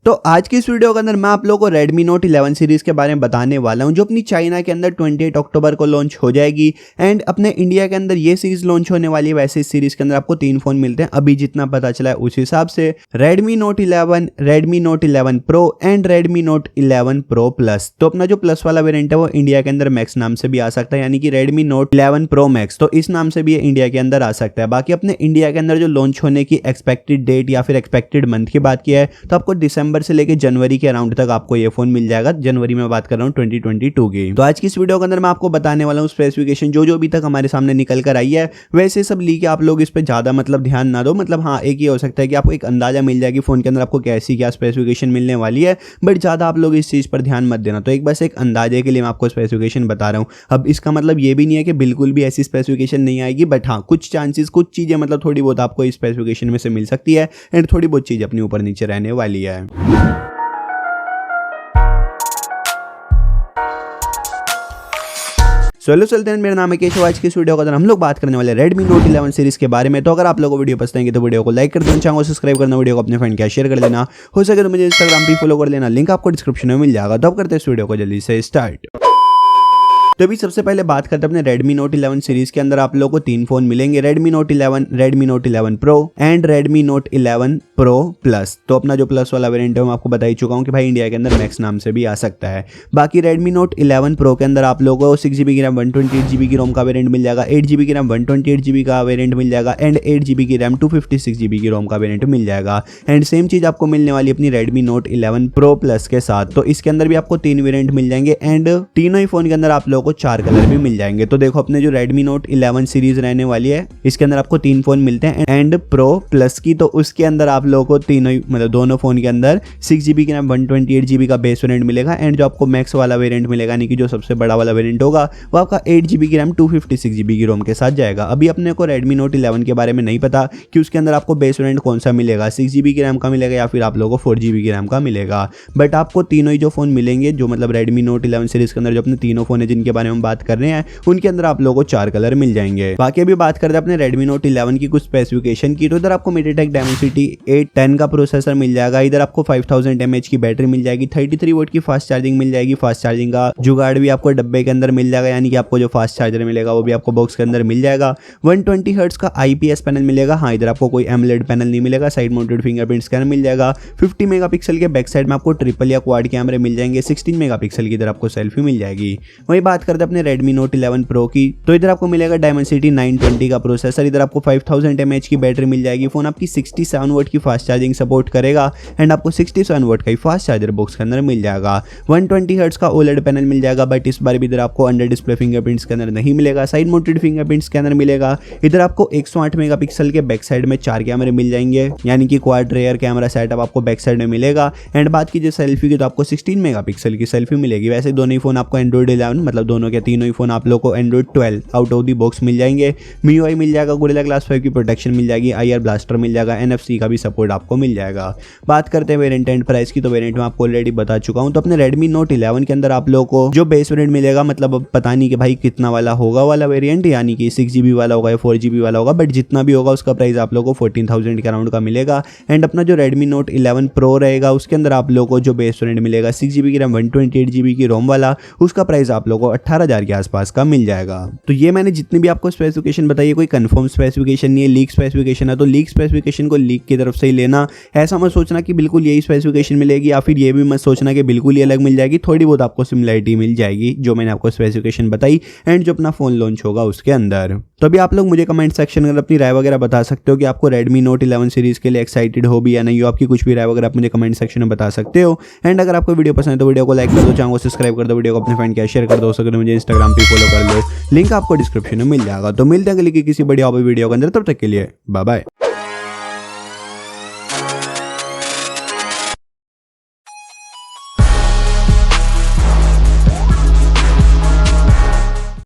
तो आज की इस वीडियो के अंदर मैं आप लोगों को Redmi Note 11 सीरीज के बारे में बताने वाला हूं, जो अपनी चाइना के अंदर 28 अक्टूबर को लॉन्च हो जाएगी एंड अपने इंडिया के अंदर ये सीरीज लॉन्च होने वाली है। वैसे इस सीरीज के अंदर आपको 3 फोन मिलते हैं, अभी जितना पता चला है उस हिसाब से Redmi Note 11, Redmi Note 11 Pro and Redmi Note 11 Pro Plus। तो अपना जो प्लस वाला वेरिएंट है वो इंडिया के अंदर मैक्स नाम से भी आ सकता है, यानी कि Redmi Note 11 Pro Max, तो इस नाम से भी ये इंडिया के अंदर आ सकता है। बाकी अपने इंडिया के अंदर जो लॉन्च होने की एक्सपेक्टेड डेट या फिर एक्सपेक्टेड मंथ की बात की है तो आपको दिसंबर से लेकर जनवरी के अराउंड तक आपको ये फोन मिल जाएगा। जनवरी में बात कर रहा हूँ 2022 की। तो आज की इस वीडियो के अंदर मैं आपको बताने वाला हूँ स्पेसिफिकेशन जो अभी तक हमारे सामने निकल कर आई है। वैसे सब लीक है, आप लोग इस पे ज्यादा ध्यान ना दो। हाँ, एक ही हो सकता है कि आपको एक अंदाजा मिल जाए कि फोन के अंदर आपको कैसी क्या स्पेसिफिकेशन मिलने वाली है, बट ज्यादा आप लोग इस चीज पर ध्यान मत देना। तो एक बस एक अंदाजे के लिए मैं आपको स्पेसिफिकेशन बता रहा हूँ। अब इसका मतलब ये भी नहीं है कि बिल्कुल भी ऐसी स्पेसिफिकेशन नहीं आएगी, बट हाँ कुछ चांसेस, कुछ चीजें थोड़ी बहुत आपको इस स्पेसिफिकेशन में से मिल सकती है एंड थोड़ी बहुत चीज अपने ऊपर नीचे रहने वाली है। चलो चलते हैं, मेरा नाम है केशव। आज की इस वीडियो के अंदर हम लोग बात करने वाले Redmi Note 11 सीरीज के बारे में। तो अगर आप लोगों को वीडियो पसंद है तो वीडियो को लाइक कर देना, चैनल को सब्सक्राइब करना, वीडियो को अपने फ्रेंड के शेयर कर देना, हो सके तो मुझे इंस्टाग्राम पे फॉलो कर लेना, लिंक आपको डिस्क्रिप्शन में मिल जाएगा। तो अब करते हैं इस वीडियो को जल्दी से स्टार्ट। तो अभी सबसे पहले बात करते हैं अपने Redmi Note 11 सीरीज के अंदर आप लोगों को 3 फोन मिलेंगे, Redmi Note 11, Redmi Note 11 Pro and Redmi Note 11 Pro Plus। तो अपना जो प्लस वाला वेरिएंट है मैं आपको बता ही चुका हूँ कि भाई इंडिया के अंदर मैक्स नाम से भी आ सकता है। बाकी Redmi Note 11 Pro के अंदर आप लोगों को 6GB की रैम 128GB की रोम का वेरिएंट मिल जाएगा, 8GB की रैम 128GB का वेरिएंट मिल जाएगा एंड 8GB की रैम 256GB की रोम का वेरिएंट मिल जाएगा। एंड सेम चीज आपको मिलने वाली अपनी Redmi Note 11 Pro Plus के साथ। तो इसके अंदर भी आपको 3 वेरिएंट मिल जाएंगे एंड तीनों ही फोन के अंदर आप लोगों को 4 कलर भी मिल जाएंगे। तो देखो अपने जो Redmi Note 11 सीरीज रहने वाली है इसके अंदर आपको 3 फोन मिलते हैं एंड Pro Plus की, तो उसके अंदर आप लोगों को तीनों दोनों फोन के अंदर 6GB की रैम 128GB का बेस वेरिएंट मिलेगा एंड जो आपको मैक्स वाला वेरिएंट मिलेगा, यानी कि जो सबसे बड़ा वाला वेरिएंट होगा वो आपका 8GB की रैम 256GB की रोम के साथ जाएगा। अभी अपने को Redmi Note 11 के बारे में नहीं पता कि उसके अंदर आपको बेस वेरिएंट कौन सा मिलेगा, 6GB की रैम का मिलेगा या फिर आप लोगों को 4GB की रैम का मिलेगा। बट आपको तीनों ही जो फोन मिलेंगे, जो Redmi Note 11 सीरीज के अंदर जो अपने तीनों फोन है जिनके बारे में बात कर रहे हैं, उनके अंदर आप लोगों को 4 कलर मिल जाएंगे। बाकी अभी बात करते हैं अपने Redmi Note 11 की कुछ स्पेसिफिकेशन की। तो इधर आपको MediaTek Dimensity 810 का प्रोसेसर मिल जाएगा, इधर आपको 5000 mAh की बैटरी मिल जाएगी, 33 वोल्ट की फास्ट चार्जिंग मिल जाएगी। फास्ट चार्जिंग का जुगाड़ भी आपको डब्बे के अंदर मिल जाएगा, यानी कि आपको जो फास्ट चार्जर मिलेगा वो भी आपको बॉक्स के अंदर मिल जाएगा। 120 हर्ट्ज का IPS पैनल मिलेगा। हाँ, इधर आपको कोई AMOLED पैनल नहीं मिलेगा। साइड माउंटेड फिंगरप्रिंट स्कैनर मिल जाएगा। 50 मेगापिक्सल के बैक साइड में आपको ट्रिपल या क्वाड कैमरे मिल जाएंगे। 16 मेगापिक्सल की इधर आपको सेल्फी मिल जाएगी। वही बात करते हैं अपने Redmi Note 11 Pro की। तो इधर आपको मिलेगा Dimensity 920 का प्रोसेसर, इधर आपको 5000 mAh की बैटरी मिल जाएगी। फोन आपकी 67 वोल्ट की फास्ट चार्जिंग सपोर्ट करेगा एंड आपको 67 वोल्ट का ही फास्ट चार्जर बॉक्स के अंदर मिल जाएगा। 120 हर्ट्ज का OLED पैनल मिल जाएगा, बट इस बार भी इधर आपको अंडर डिस्प्ले फिंगरप्रिंट स्कैनर नहीं मिलेगा। साइड माउंटेड फिंगरप्रिंट स्कैनर मिलेगा। इधर आपको 108 मेगापिक्सल के बैक साइड में 4 कैमरे मिल जाएंगे, यानी कि क्वाड रेयर कैमरा सेटअप आपको बैक साइड में मिलेगा। एंड बात कीजिए सेल्फी की तो आपको 16 मेगापिक्सल की सेल्फी मिलेगी। वैसे दोनों ही फोन आपको Android 11 दोनों के तीनों ही फोन आप लोग को Android 12 out of the box मिल जाएंगे। MIUI मिल जाएगा, Gorilla Glass 5 की प्रोटेक्शन मिल जाएगी, IR ब्लास्टर मिल जाएगा, NFC का भी सपोर्ट आपको मिल जाएगा। बात करते हैं वेरिएंट एंड प्राइस की। तो वेरिएंट में आपको ऑलरेडी बता चुका हूं। तो अपने Redmi Note 11 के अंदर आप लोगों को जो बेस वेरिएंट मिलेगा, अब पता नहीं कि भाई कितना वाला होगा वाला वेरिएंट, यानी कि 6GB वाला होगा या 4GB वाला होगा, बट जितना भी होगा उसका प्राइस आप लोगों को 14,000 के अराउंड का मिलेगा। एंड अपना जो Redmi Note 11 Pro रहेगा उसके अंदर आप लोगों को जो बेस वेरिएंट मिलेगा 6GB की रैम 128GB की रोम वाला, उसका प्राइस आप लोगों को 18,000 के आसपास का मिल जाएगा। तो ये मैंने जितनी भी आपको स्पेसिफिकेशन बताई है कोई कंफर्म स्पेसिफिकेशन नहीं है, लीक स्पेसिफिकेशन है। तो लीक स्पेसिफिकेशन को लीक की तरफ से ही लेना, ऐसा मत सोचना कि बिल्कुल यही स्पेसिफिकेशन मिलेगी, या फिर ये भी मत सोचना कि बिल्कुल ही अलग मिल जाएगी। थोड़ी बहुत आपको सिमिलरिटी मिल जाएगी जो मैंने आपको स्पेसिफिकेशन बताई एंड जो अपना फोन लॉन्च होगा उसके अंदर। तो अभी आप लोग मुझे कमेंट सेक्शन में अपनी राय वगैरह बता सकते हो कि आपको Redmi Note 11 सीरीज के लिए एक्साइटेड हो भी या नहीं हो। आपकी कुछ भी राय वगैरह आप मुझे कमेंट सेक्शन में बता सकते हो। एंड अगर आपको वीडियो पसंद है तो वीडियो को लाइक कर दो, चैनल को सब्सक्राइब कर दो, वीडियो को अपने फ्रेंड के शेयर कर दो, सके मुझे इंस्टाग्राम पे फॉलो कर लो, लिंक आपको डिस्क्रिप्शन में मिल जाएगा। तो मिलते हैं अगली किसी बड़ी वीडियो के अंदर, तब तक के लिए बाय बाय।